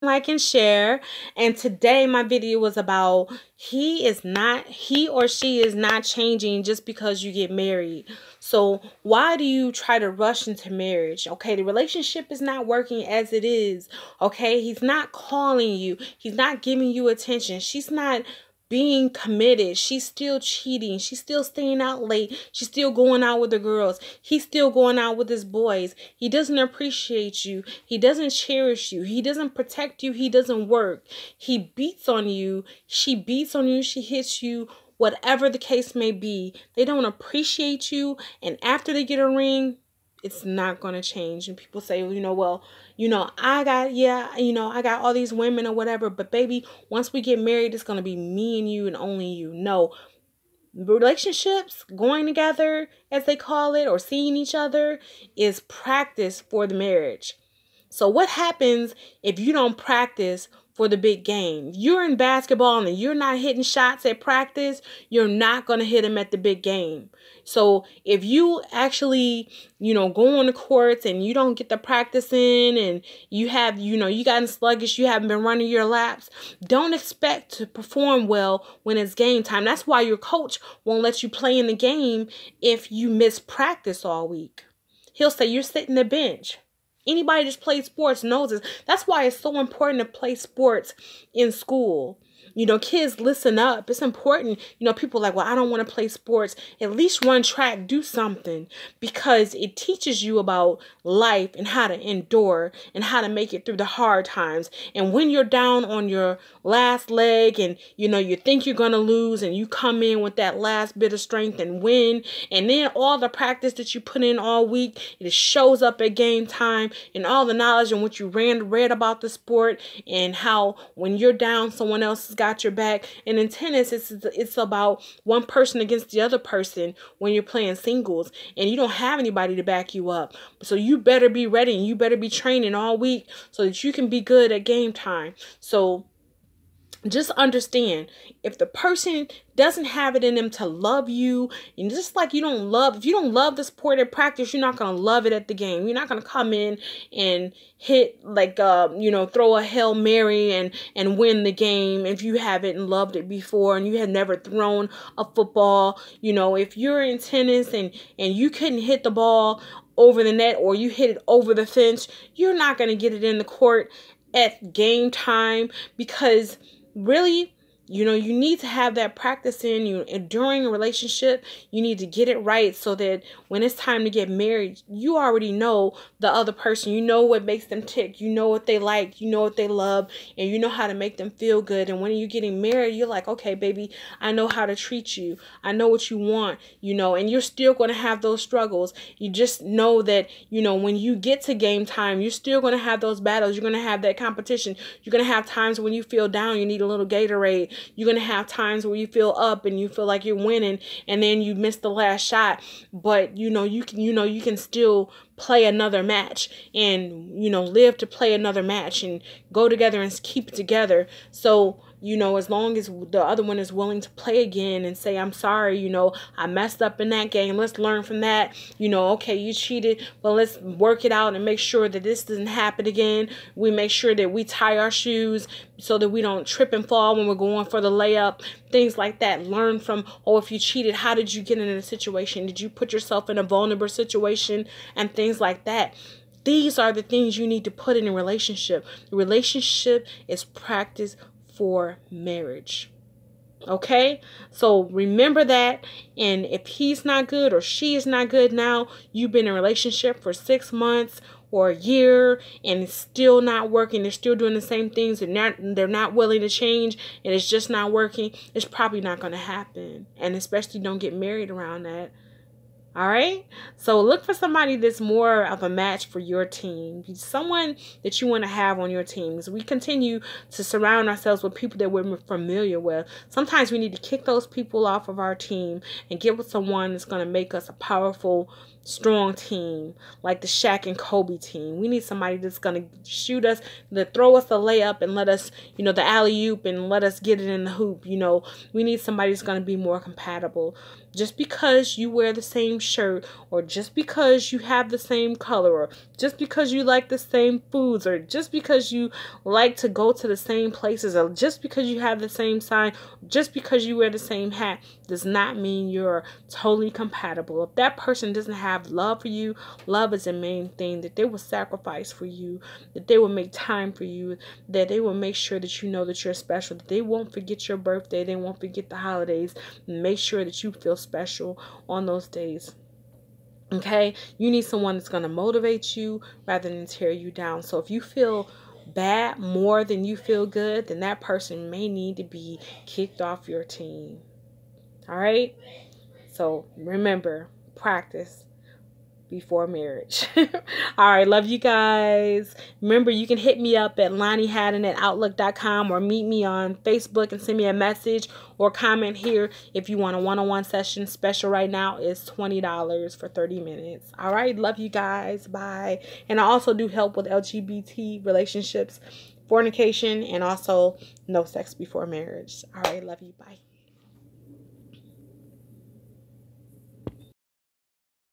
like, and share. And today my video was about he or she is not changing just because you get married. So why do you try to rush into marriage? Okay, the relationship is not working as it is. Okay, he's not calling you. He's not giving you attention. She's not being committed. She's still cheating. She's still staying out late. She's still going out with the girls. He's still going out with his boys. He doesn't appreciate you. He doesn't cherish you. He doesn't protect you. He doesn't work. He beats on you. She beats on you. She hits you. Whatever the case may be, they don't appreciate you. And after they get a ring, it's not going to change. And people say, well, I got all these women or whatever. But baby, once we get married, it's going to be me and you and only you. No. Relationships, going together, as they call it, or seeing each other, is practice for the marriage. So what happens if you don't practice for the big game? If you're in basketball and you're not hitting shots at practice, you're not going to hit them at the big game. So if you actually, go on the courts and you don't get the practice in, and you have, you gotten sluggish, you haven't been running your laps, don't expect to perform well when it's game time. That's why your coach won't let you play in the game if you miss practice all week. He'll say you're sitting the bench. Anybody that's played sports knows this. That's why it's so important to play sports in school. Kids, listen up. It's important. People are like, well, I don't want to play sports. At least run track, do something, because it teaches you about life and how to endure and how to make it through the hard times. And when you're down on your last leg and, you think you're going to lose, and you come in with that last bit of strength and win. And then all the practice that you put in all week, it shows up at game time, and all the knowledge and what you read about the sport, and how when you're down, someone else has got your back. And in tennis, it's about one person against the other person when you're playing singles, and you don't have anybody to back you up. So you better be ready, and you better be training all week so that you can be good at game time. So just understand, if the person doesn't have it in them to love you, and just like if you don't love the sport at practice, you're not going to love it at the game. You're not going to come in and hit throw a Hail Mary and win the game if you haven't loved it before and you have never thrown a football. If you're in tennis and you couldn't hit the ball over the net, or you hit it over the fence, you're not going to get it in the court at game time, because really, you need to have that practice in you. And during a relationship, you need to get it right, so that when it's time to get married, you already know the other person. You know what makes them tick. You know what they like. You know what they love. And you know how to make them feel good. And when you're getting married, you're like, okay, baby, I know how to treat you. I know what you want, and you're still going to have those struggles. You just know that, when you get to game time, you're still going to have those battles. You're going to have that competition. You're going to have times when you feel down, you need a little Gatorade. You're going to have times where you feel up and you feel like you're winning, and then you miss the last shot. But, you can still play another match, and, live to play another match, and go together and keep it together. So, as long as the other one is willing to play again and say, I'm sorry, I messed up in that game. Let's learn from that. Okay, you cheated, but let's work it out and make sure that this doesn't happen again. We make sure that we tie our shoes so that we don't trip and fall when we're going for the layup, things like that. Learn from, if you cheated, how did you get in a situation? Did you put yourself in a vulnerable situation? And things like that. These are the things you need to put in a relationship. The relationship is practice for marriage. Okay? So remember that. And if he's not good or she is not good now, you've been in a relationship for 6 months or a year and it's still not working, they're still doing the same things, and they're not willing to change, and it's just not working, it's probably not going to happen. And especially don't get married around that. All right. So look for somebody that's more of a match for your team. Someone that you want to have on your team. As we continue to surround ourselves with people that we're familiar with, sometimes we need to kick those people off of our team and get with someone that's going to make us a powerful, strong team, like the Shaq and Kobe team. We need somebody that's going to shoot us, to throw us the layup and let us, the alley-oop and let us get it in the hoop. We need somebody that's going to be more compatible. Just because you wear the same shirt, or just because you have the same color, or just because you like the same foods, or just because you like to go to the same places, or just because you have the same sign, just because you wear the same hat, does not mean you're totally compatible. If that person doesn't have love for you, love is the main thing, that they will sacrifice for you, that they will make time for you, that they will make sure that you know that you're special, that they won't forget your birthday, they won't forget the holidays, make sure that you feel special on those days. Okay, you need someone that's going to motivate you rather than tear you down. So if you feel bad more than you feel good, then that person may need to be kicked off your team. All right, so remember, practice before marriage. All right, love you guys. Remember, you can hit me up at lonniehaddon@outlook.com, or meet me on Facebook and send me a message or comment here if you want a one-on-one session. Special right now is $20 for 30 minutes. All right, love you guys. Bye. And I also do help with LGBT relationships, fornication, and also no sex before marriage. All right, love you. Bye.